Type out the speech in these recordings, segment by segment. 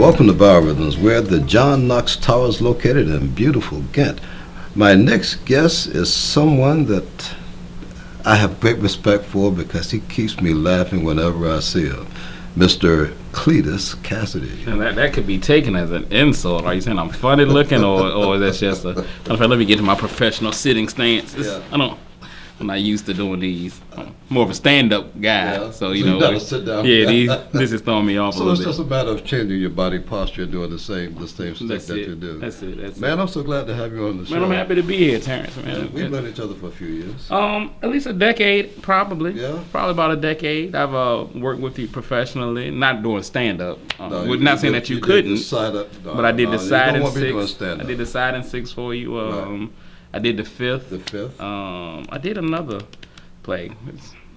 welcome to BioRhythms, where the John Knox Tower is located in beautiful Ghent. My next guest is someone that I have great respect for because he keeps me laughing whenever I see him, Mr. Cletus Kassady. And that could be taken as an insult. Are you saying I'm funny looking, or that's just a? Let me get to my professional sitting stance. I'm not used to doing these. I'm more of a stand-up guy, so you know. Sit down. This is throwing me off a little bit. So it's just a matter of changing your body posture and doing the same stick that you do. That's it. Man, I'm so glad to have you on the show. Man, I'm happy to be here, Terrance. Man, we've known each other for a few years. At least a decade, probably. Yeah. Probably about a decade. I've worked with you professionally, not doing stand-up. Not saying that you couldn't, but I did the side and six. I did the side and six for you. Right. I did the fifth. The fifth. I did another play,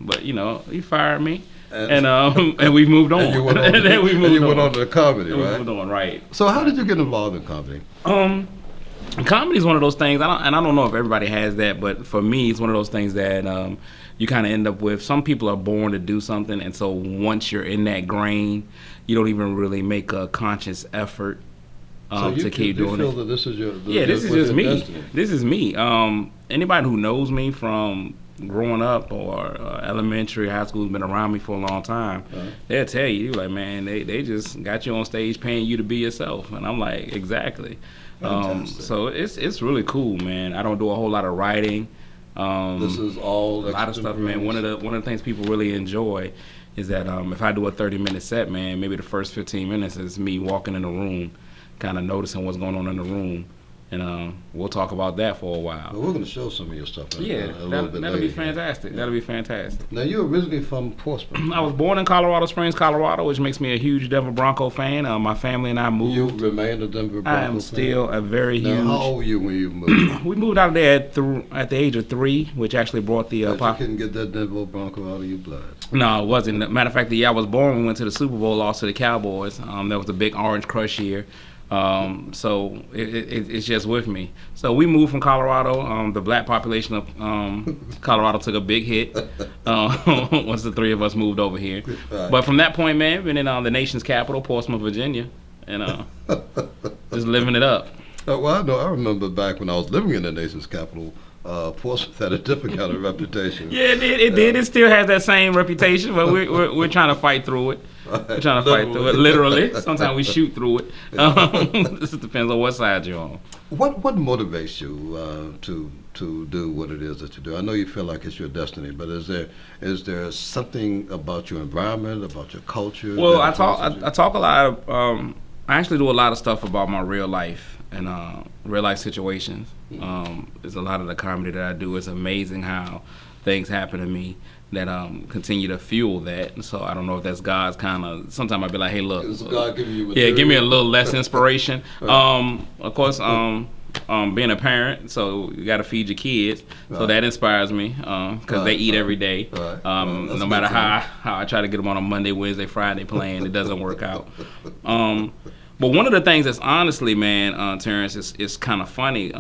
but you know, he fired me, and we moved on. And you went on, and we moved went on to comedy, right? We moved on, right? So how did you get involved in comedy? Comedy is one of those things. I don't know if everybody has that, but for me, it's one of those things that you kind of end up with. Some people are born to do something, and so once you're in that grain, you don't even really make a conscious effort. To keep doing feel it. That this is your this is just me. destiny. This is me. Anybody who knows me from growing up or elementary, high school, has been around me for a long time. They'll tell you, like, man, they just got you on stage paying you to be yourself, and I'm like, exactly. So it's really cool, man. I don't do a whole lot of writing. This is all a lot of stuff, man. One of the things people really enjoy is that if I do a 30-minute set, man, maybe the first 15 minutes is me walking in the room, kind of noticing what's going on in the room, and we'll talk about that for a while. Well, we're going to show some of your stuff. That'll be fantastic. Yeah. That'll be fantastic. Now, you're originally from Portsmouth. I was born in Colorado Springs, Colorado, which makes me a huge Denver Bronco fan. My family and I moved. You remain a Denver Bronco fan? I am still a very huge. How old were you when you moved? We moved out of there at the age of 3, which actually brought the. But you couldn't get that Denver Bronco out of your blood. No, it wasn't. Matter of fact, the year I was born, we went to the Super Bowl, lost to the Cowboys. That was a big Orange Crush year. So it's just with me. So we moved from Colorado. The black population of Colorado took a big hit once the 3 of us moved over here. Right. But from that point, man, been in the nation's capital, Portsmouth, Virginia, and just living it up. Well, I remember back when I was living in the nation's capital, Portsmouth had a different kind of reputation. Yeah, it did. It still has that same reputation, but we're trying to fight through it. Right. We're trying to fight through it, literally. Sometimes we shoot through it. This depends on what side you're on. What motivates you to do what it is that you do? I know you feel like it's your destiny, but is there something about your environment, about your culture? Well, I talk a lot of. I actually do a lot of stuff about my real life and real life situations. There's a lot of the comedy that I do. It's amazing how things happen to me that continue to fuel that. So I don't know if that's God's kind of. Sometimes I'd be like, hey, look, is God giving you material? Yeah, give me a little less inspiration. Of course, being a parent, so you got to feed your kids. Right. So that inspires me because they eat every day. Right. No matter how I try to get them on a Monday, Wednesday, Friday playing, it doesn't work out. But one of the things that's honestly, man, Terrance, is kind of funny.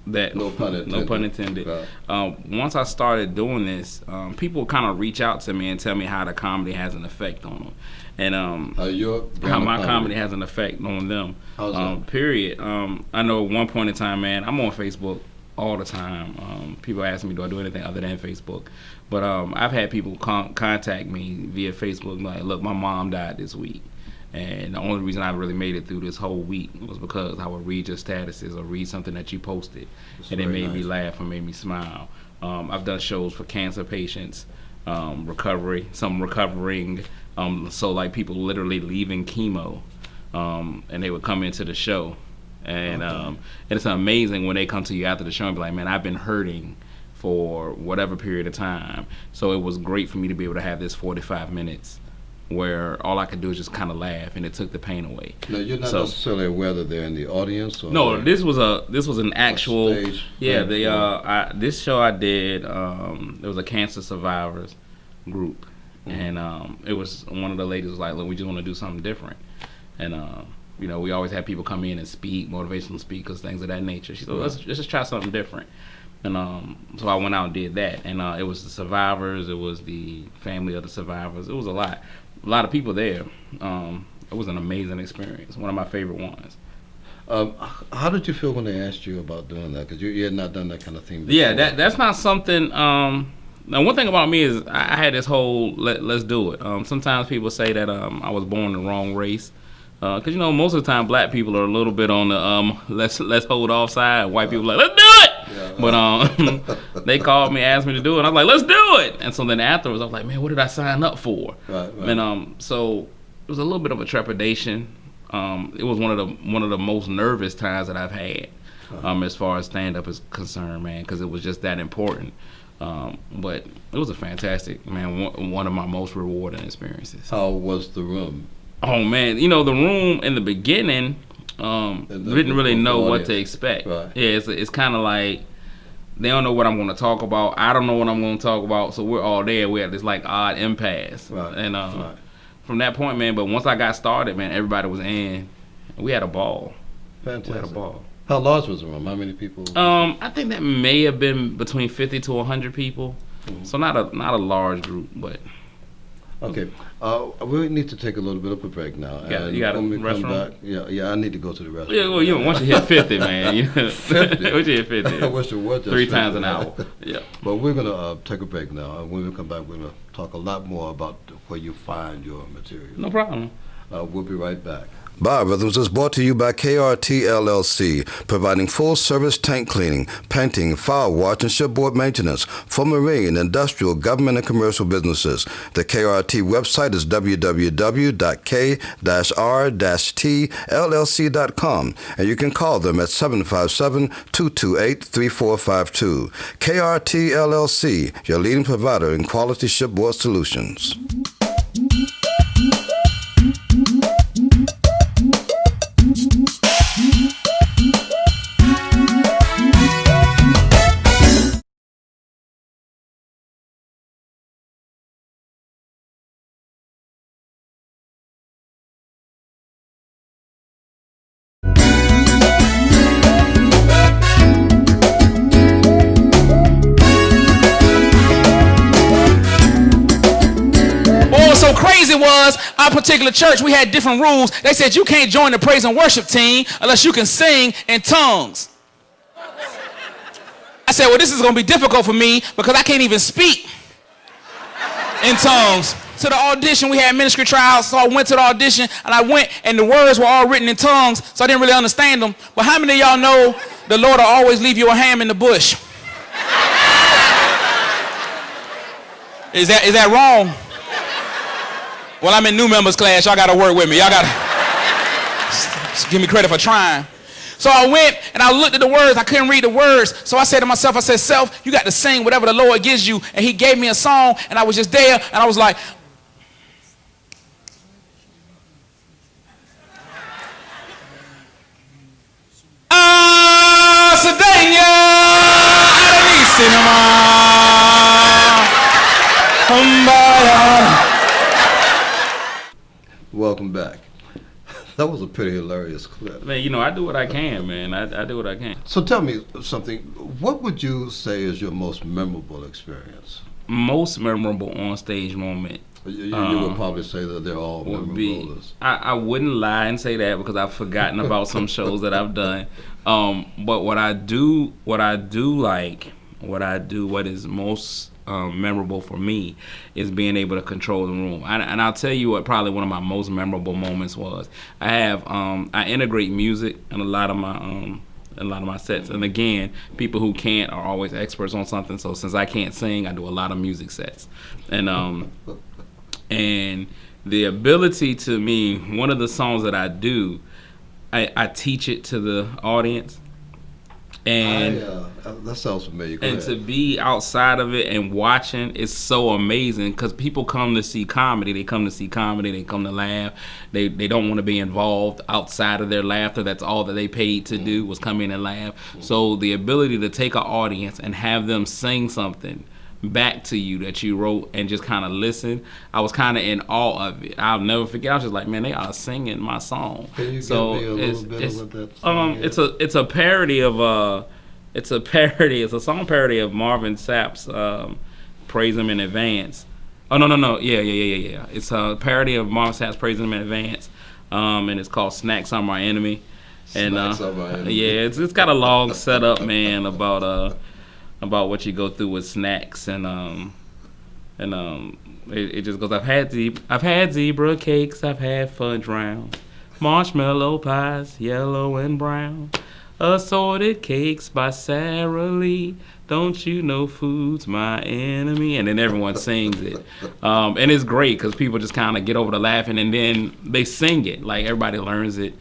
That no pun intended. Right. Once I started doing this, people kind of reach out to me and tell me how the comedy has an effect on them, and how my comedy has an effect on them. How's that? Period. I know at one point in time, man, I'm on Facebook all the time. People ask me, do I do anything other than Facebook? But I've had people contact me via Facebook like, look, my mom died this week. And the only reason I really made it through this whole week was because I would read your statuses or read something that you posted, and it made me laugh or made me smile. I've done shows for cancer patients, some recovering, so like people literally leaving chemo, and they would come into the show, and it's amazing when they come to you after the show and be like, man, I've been hurting for whatever period of time, so it was great for me to be able to have this 45 minutes where all I could do is just kind of laugh, and it took the pain away. No, you're not necessarily aware that they're in the audience. Or no, this was an actual stage. This show I did. There was a cancer survivors group, and it was one of the ladies was like, look, we just want to do something different, and we always have people come in and speak, motivational speakers, things of that nature. She said, let's just try something different. And so I went out and did that, and it was the survivors, it was the family of the survivors, it was a lot of people there. was an amazing experience. One of my favorite ones. How did you feel when they asked you about doing that? Because you had not done that kind of thing before. Yeah, that's not something. Now, one thing about me is I had this whole let's do it. Sometimes people say that I was born the wrong race. Because most of the time black people are a little bit on the let's hold off side. White people are like, let's do it. Yeah. But they called me, asked me to do it. And I was like, let's do it. And so then afterwards, I was like, man, what did I sign up for? Right. And so it was a little bit of a trepidation. It was one of the most nervous times that I've had as far as stand up is concerned, man, because it was just that important. But it was a fantastic, man, one of my most rewarding experiences. How was the room? Oh man, the room in the beginning didn't really know what to expect. Right. Yeah, it's kind of like they don't know what I'm going to talk about. I don't know what I'm going to talk about. So we're all there. We had this like odd impasse, right. And from that point, man. But once I got started, man, everybody was in. We had a ball. Fantastic. We had a ball. How large was the room? How many people? I think that may have been between 50 to 100 people. Mm-hmm. So not a large group, but. Okay, we need to take a little bit of a break now. You got a restroom? Back, yeah, I need to go to the restroom. Yeah, well, once you hit 50, man. 50? Once you hit 50. I wish it was just 3 50. times an hour. Yeah. But we're going to take a break now, and when we come back, we're going to talk a lot more about where you find your material. No problem. We'll be right back. BioRhythms is brought to you by KRT LLC, providing full-service tank cleaning, painting, fire watch, and shipboard maintenance for marine, industrial, government, and commercial businesses. The KRT website is www.k-r-tllc.com, and you can call them at 757-228-3452. KRT LLC, your leading provider in quality shipboard solutions. So crazy was our particular church, we had different rules. They said you can't join the praise and worship team unless you can sing in tongues. I said, well, this is going to be difficult for me because I can't even speak in tongues. To the audition, we had ministry trials, so I went to the audition, and I went, and the words were all written in tongues, so I didn't really understand them. But how many of y'all know the Lord will always leave you a ham in the bush? Is that wrong? Well, I'm in new members class. Y'all got to work with me. Y'all got to give me credit for trying. So I went and I looked at the words. I couldn't read the words. So I said to myself, self, you got to sing whatever the Lord gives you. And he gave me a song, and I was just there, and I was like, Welcome back. That was a pretty hilarious clip. Man, I do what I can, man. I do what I can. So tell me something. What would you say is your most memorable experience? Most memorable on stage moment. You would probably say that they're all memorable. I wouldn't lie and say that because I've forgotten about some shows that I've done. But what is most memorable for me is being able to control the room. And I'll tell you what probably one of my most memorable moments was. I integrate music in a lot of my sets. And again, people who can't are always experts on something. So since I can't sing, I do a lot of music sets. And the ability to me, one of the songs that I do, I teach it to the audience. And that sounds familiar. And to be outside of it and watching is so amazing because people come to see comedy. They come to see comedy. They come to laugh. They don't want to be involved outside of their laughter. That's all that they paid to do was come in and laugh. So the ability to take an audience and have them sing something back to you that you wrote and just kind of listen, I was kind of in awe of it. I'll never forget. I was just like, man, they are singing my song. Can you give me a little bit of what that song is? It's a parody of it's a song parody of Marvin Sapp's Praise Him in Advance. Oh no, yeah. It's a parody of Marvin Sapp's Praise Him in Advance. and it's called Snacks Are My Enemy. And Snacks Are My Enemy. yeah, it's got a long setup, man, about what you go through with snacks, and it just goes. I've had zebra cakes, I've had fudge rounds, marshmallow pies, yellow and brown, assorted cakes by Sara Lee. Don't you know food's my enemy? And then everyone sings it, and it's great because people just kind of get over to laughing, and then they sing it like everybody learns it.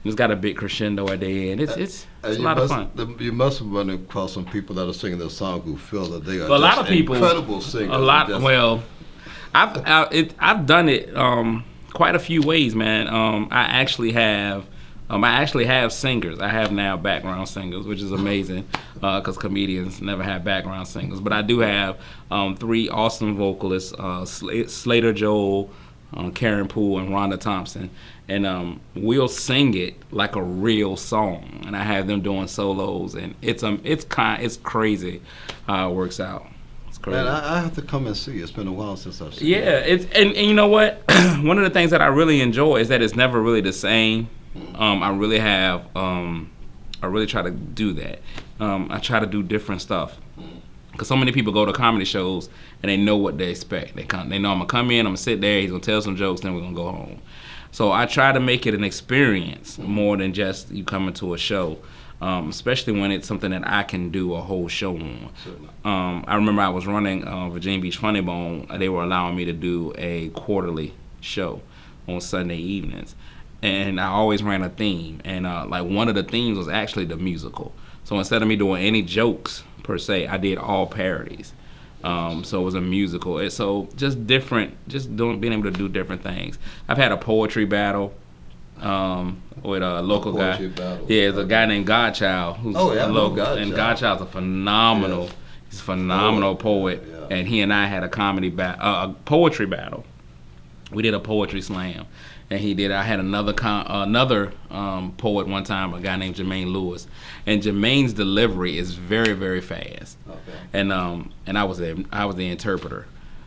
It's got a big crescendo at the end. It's a lot of fun. You must have run across some people that are singing their song who feel that they are a lot of people, incredible singers. Well, I've done it quite a few ways, man. I actually have singers. I have now background singers, which is amazing because comedians never have background singers. But I do have 3 awesome vocalists: Slater Joel, Karen Poole, and Rhonda Thompson. And we'll sing it like a real song, and I have them doing solos, and it's crazy how it works out. It's crazy. Man, I have to come and see. It's been a while since I've seen it. Yeah, and you know what? One of the things that I really enjoy is that it's never really the same. I really try to do that. I try to do different stuff. Because so many people go to comedy shows and they know what they expect. They know I'm gonna come in, I'm gonna sit there, he's gonna tell some jokes, then we're gonna go home. So I try to make it an experience more than just you coming to a show, especially when it's something that I can do a whole show on. I remember I was running Virginia Beach Funny Bone. They were allowing me to do a quarterly show on Sunday evenings, and I always ran a theme. And like one of the themes was actually the musical. So instead of me doing any jokes per se, I did all parodies. So it was a musical. So just different, being able to do different things. I've had a poetry battle with a local guy. Battle. Yeah, it's a guy named Godchild who's local, and Godchild's a phenomenal. He's a phenomenal poet, and he and I had a poetry battle. We did a poetry slam, and he did. I had another poet one time, a guy named Jermaine Lewis, and Jermaine's delivery is very, very fast. Okay. And I was the interpreter,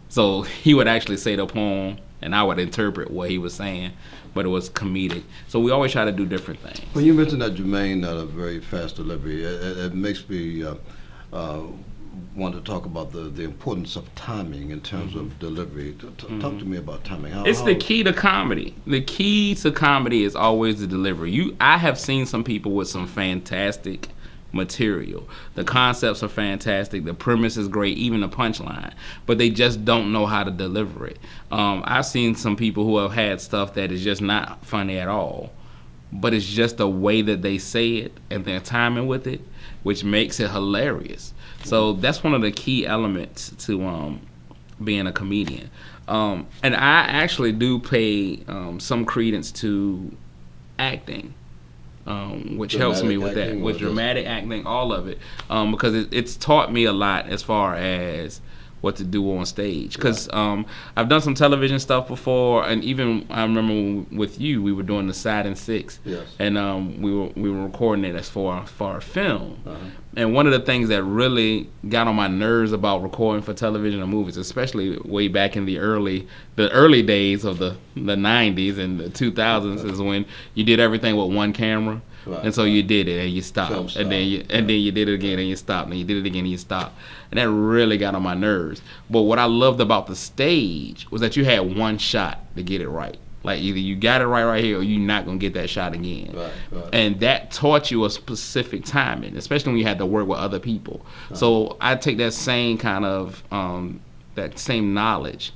so he would actually say the poem, and I would interpret what he was saying, but it was comedic. So we always try to do different things. When you mentioned that Jermaine had a very fast delivery, it makes me want to talk about the importance of timing in terms of delivery. Talk to me about timing. It's the key to comedy. The key to comedy is always the delivery. I have seen some people with some fantastic material. The concepts are fantastic. The premise is great, even the punchline. But they just don't know how to deliver it. I've seen some people who have had stuff that is just not funny at all. But it's just the way that they say it and their timing with it, which makes it hilarious. So that's one of the key elements to being a comedian. And I actually do pay some credence to acting, which helps me with that, with dramatic acting, all of it, because it's taught me a lot as far as what to do on stage. Because I've done some television stuff before, and even I remember with you, we were doing the Side and Six, and we were recording it as for a film. And one of the things that really got on my nerves about recording for television and movies, especially way back in the early days of the 90s and the 2000s, is when you did everything with one camera. Right. And so you did it and you stopped, and then you did it again and you stopped, and you did it again and you stopped, and that really got on my nerves. But what I loved about the stage was that you had one shot to get it right. Like either you got it right here, or you're not gonna get that shot again. Right. And that taught you a specific timing, especially when you had to work with other people. So I take that same kind of that same knowledge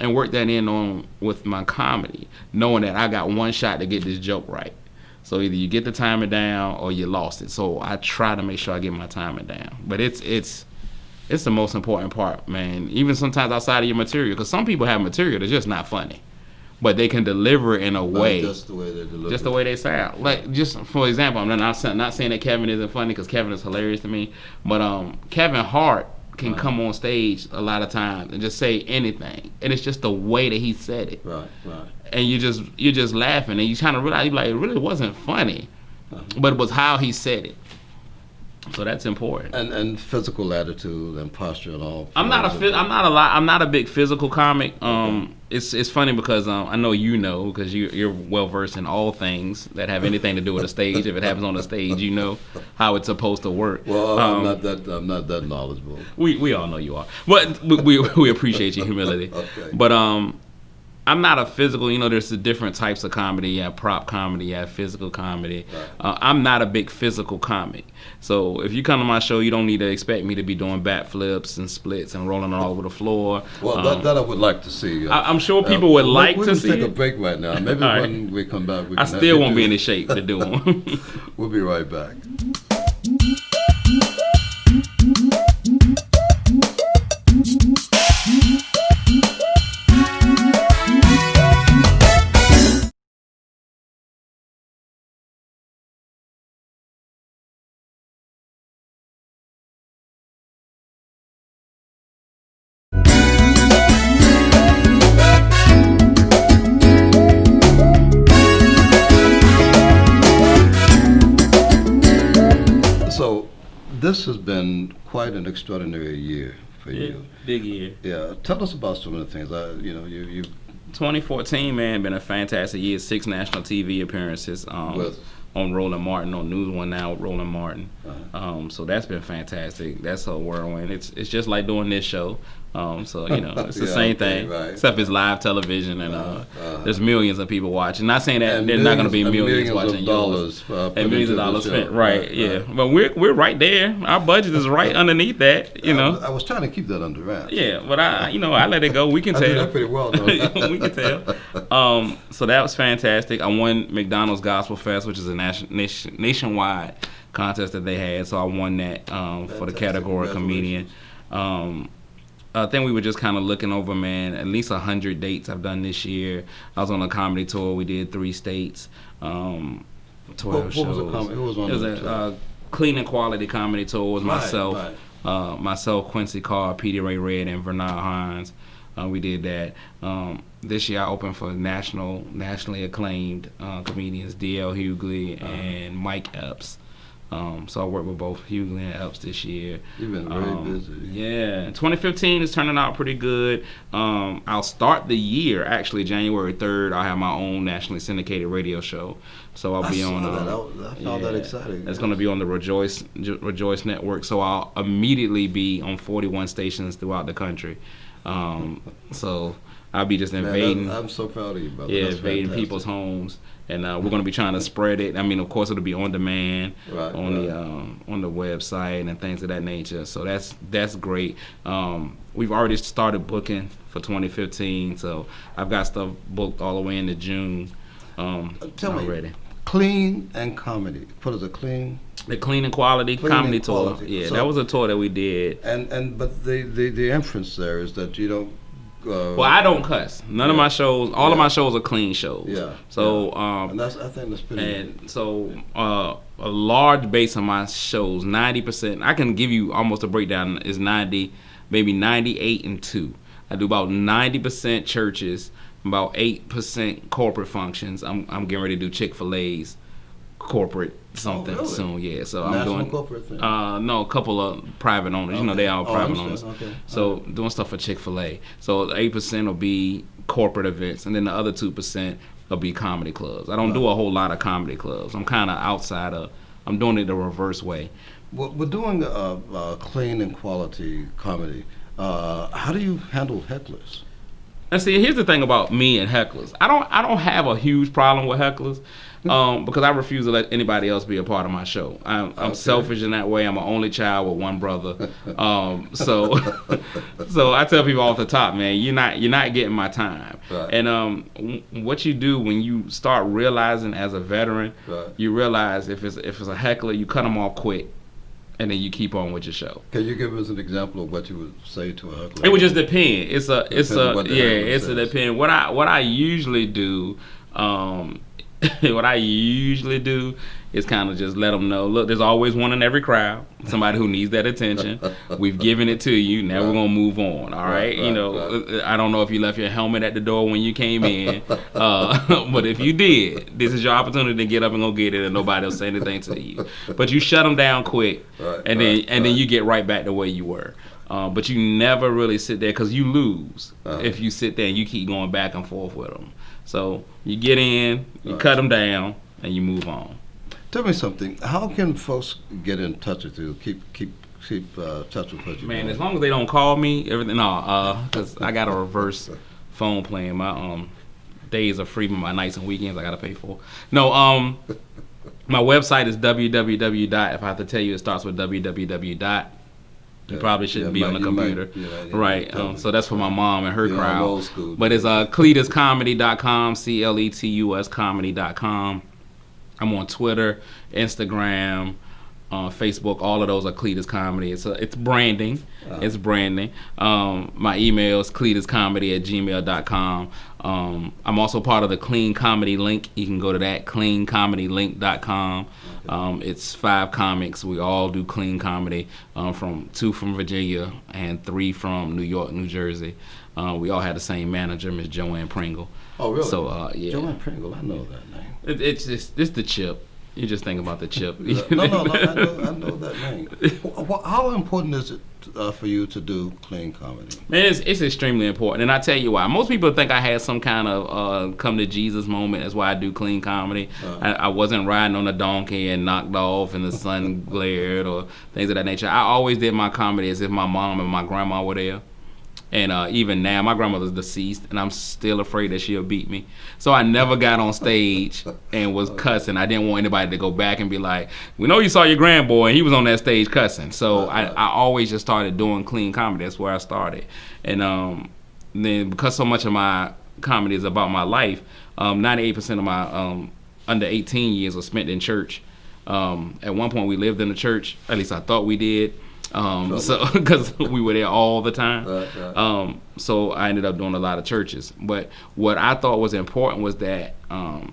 and work that in on with my comedy, knowing that I got one shot to get this joke right. So either you get the timing down or you lost it. So I try to make sure I get my timing down. But it's the most important part, man. Even sometimes outside of your material, because some people have material that's just not funny, but they can deliver it in a way, just the way they deliver, just the way they sound. Like, just for example, I'm not saying that Kevin isn't funny, because Kevin is hilarious to me, but Kevin Hart can come on stage a lot of times and just say anything, and it's just the way that he said it. Right. And you're just laughing, and you kind of realize, like, it really wasn't funny, but it was how he said it. So that's important. And physical attitude and posture and all. I'm not a big physical comic. it's funny because I know because you're well versed in all things that have anything to do with a stage. If it happens on a stage, you know how it's supposed to work. Well, I'm not that knowledgeable. We all know you are, but we appreciate your humility. Okay. But I'm not a physical. There's the different types of comedy. You have prop comedy, you have physical comedy. Right. I'm not a big physical comic. So if you come to my show, you don't need to expect me to be doing backflips and splits and rolling all over the floor. Well, that I would like to see. I'm sure people would like to see. We can take a break right now. Maybe when we come back, we can. I still won't be in the shape to do them. We'll be right back. So, this has been quite an extraordinary year for you. Big year. Yeah, tell us about some of the things. You 2014, man, been a fantastic year. 6 national TV appearances on Roland Martin, on News One Now with Roland Martin. So that's been fantastic. That's a whirlwind. It's just like doing this show. So it's the same thing, right. except it's live television and there's millions of people watching. Not saying that there's not going to be millions watching yours. And millions of dollars spent, right? Yeah, but we're right there. Our budget is right underneath that. I was trying to keep that under wraps. Yeah, but I let it go. We can tell. I did that pretty well, though. We can tell. So that was fantastic. I won McDonald's Gospel Fest, which is a nationwide contest that they had. So I won that for the category comedian. I think we were just kind of looking over, man, at least 100 dates I've done this year. I was on a comedy tour. We did 3 states, 12 shows. It was a clean and quality comedy tour. It was myself, myself, Quincy Carr, Petey Ray Red, and Vernard Hines. We did that. This year I opened for nationally acclaimed comedians D.L. Hughley and Mike Epps. So I worked with both Hughley and Epps this year. You've been very busy. Yeah. 2015 is turning out pretty good. I'll start the year, actually, January 3rd. I'll have my own nationally syndicated radio show. So I'll be on... I found that exciting. It's going to be on the Rejoice Network. So I'll immediately be on 41 stations throughout the country. So I'll be just invading... I'm so proud of you, brother. Yeah, invading people's homes. And we're going to be trying to spread it. I mean, of course, it'll be on demand on the website and things of that nature. So that's great. We've already started booking for 2015, so I've got stuff booked all the way into June. Tell already. Me, clean and comedy. What is it? Clean. The Clean and Quality comedy tour. Yeah, so, that was a tour that we did. But the inference there is that you don't. Well, I don't cuss. None of my shows, all of my shows are clean shows. Yeah. So, and I think that's pretty. And so, a large base of my shows, 90%. I can give you almost a breakdown. Is 90, maybe 98 and 2. I do about 90% churches, about 8% corporate functions. I'm getting ready to do Chick-fil-A's corporate something soon. Yeah, so I'm doing corporate thing? No, a couple of private owners. Okay. They are private owners. Okay. So doing stuff for Chick-fil-A. So 8% will be corporate events, and then the other 2% will be comedy clubs. I don't do a whole lot of comedy clubs. I'm kind of outside of. I'm doing it the reverse way. Well, we're doing clean and quality comedy. How do you handle hecklers? And see, here's the thing about me and hecklers. I don't have a huge problem with hecklers. Because I refuse to let anybody else be a part of my show. I'm selfish in that way. I'm an only child with one brother. So I tell people off the top, man, you're not getting my time. Right. And what you do when you start realizing as a veteran, right. you realize if it's a heckler, you cut them off quick, and then you keep on with your show. Can you give us an example of what you would say to a heckler? It would just depend. It's a depend. What I usually do. What I usually do is kind of just let them know, look, there's always one in every crowd, somebody who needs that attention. We've given it to you. Now we're going to move on, all right? I don't know if you left your helmet at the door when you came in, but if you did, this is your opportunity to get up and go get it, and nobody will say anything to you. But you shut them down quick, and then you get right back to where you were. But you never really sit there because you lose if you sit there and you keep going back and forth with them. So you get in, you cut them down, and you move on. Tell me something. How can folks get in touch with you? Keep touch with what you Man, doing? as long as they don't call me, everything. No, because I got a reverse phone plan. My days are free, but my nights and weekends I gotta pay for. No, my website is www. If I have to tell you, it starts with www. You probably shouldn't be on the computer, right? So that's for my mom and her crowd. Old school, but it's cletuscomedy.com, CLETUS comedy.com. I'm on Twitter, Instagram, Facebook. All of those are Cletus Comedy. It's branding. It's branding. My email is cletuscomedy@gmail.com. I'm also part of the Clean Comedy Link. You can go to that, cleancomedylink.com. It's 5 comics. We all do clean comedy, from 2 from Virginia and 3 from New York, New Jersey. We all had the same manager, Miss Joanne Pringle. Oh, really? So, yeah. Joanne Pringle, I know that name. It's the chip. You just think about the chip. No, I know that name. How important is it for you to do clean comedy? Man, it's extremely important, and I tell you why. Most people think I had some kind of come to Jesus moment. That's why I do clean comedy. I wasn't riding on a donkey and knocked off and the sun glared or things of that nature. I always did my comedy as if my mom and my grandma were there. And even now, my grandmother's deceased, and I'm still afraid that she'll beat me. So I never got on stage and was cussing. I didn't want anybody to go back and be like, we know you saw your grandboy, and he was on that stage cussing. So I always just started doing clean comedy. That's where I started. And then because so much of my comedy is about my life, 98% of my under 18 years was spent in church. At one point, we lived in a church. At least I thought we did. So because we were there all the time. Right. So I ended up doing a lot of churches. But what I thought was important was that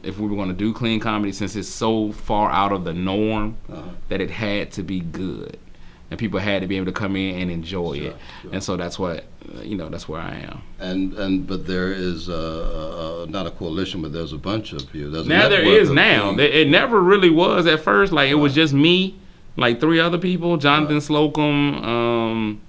if we were going to do clean comedy, since it's so far out of the norm, that it had to be good. And people had to be able to come in and enjoy it. Sure. And so that's what, that's where I am. But there is not a coalition, but there's a bunch of you. There's now there is now. It never really was at first. Like, it was just me. Like 3 other people, Jonathan Slocum,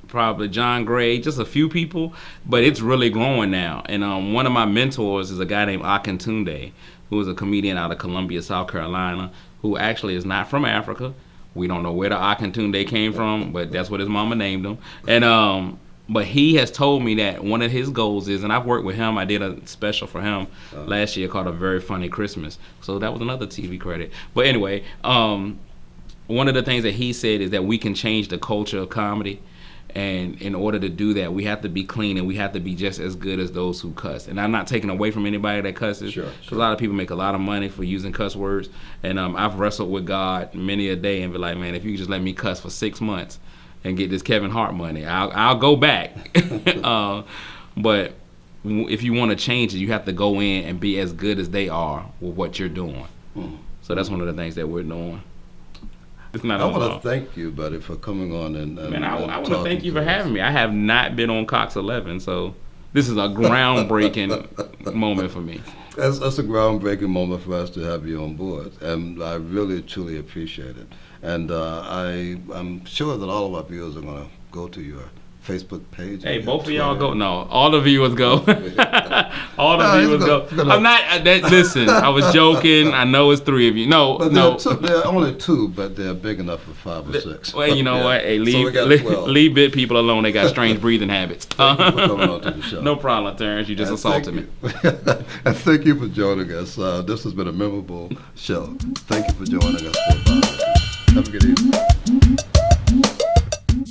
probably John Gray, just a few people, but it's really growing now. And one of my mentors is a guy named Akintunde, who is a comedian out of Columbia, South Carolina, who actually is not from Africa. We don't know where the Akintunde came from, but that's what his mama named him. And but he has told me that one of his goals is, and I've worked with him, I did a special for him last year called A Very Funny Christmas. So that was another TV credit. But anyway, one of the things that he said is that we can change the culture of comedy, and in order to do that, we have to be clean and we have to be just as good as those who cuss. And I'm not taking away from anybody that cusses. Sure. A lot of people make a lot of money for using cuss words, and I've wrestled with God many a day and be like, man, if you could just let me cuss for 6 months and get this Kevin Hart money, I'll go back. But if you want to change it, you have to go in and be as good as they are with what you're doing. So that's one of the things that we're doing. I want to thank you, buddy, for coming on and man, I want to thank you for having me. I have not been on Cox 11, so this is a groundbreaking moment for me. That's a groundbreaking moment for us to have you on board, and I really, truly appreciate it. And I'm sure that all of our viewers are going to go to your Facebook page. Hey, both of y'all go. No, all the viewers go. All the viewers go. I'm not. Listen, I was joking. I know it's 3 of you. No. There are only 2, but they're big enough for 5 or 6. Well, you know what? Hey, leave bit people alone. They got strange breathing habits. Thank you for coming on to the show. No problem, Terrance. You just assaulted me. And thank you for joining us. This has been a memorable show. Thank you for joining us. Have a good evening.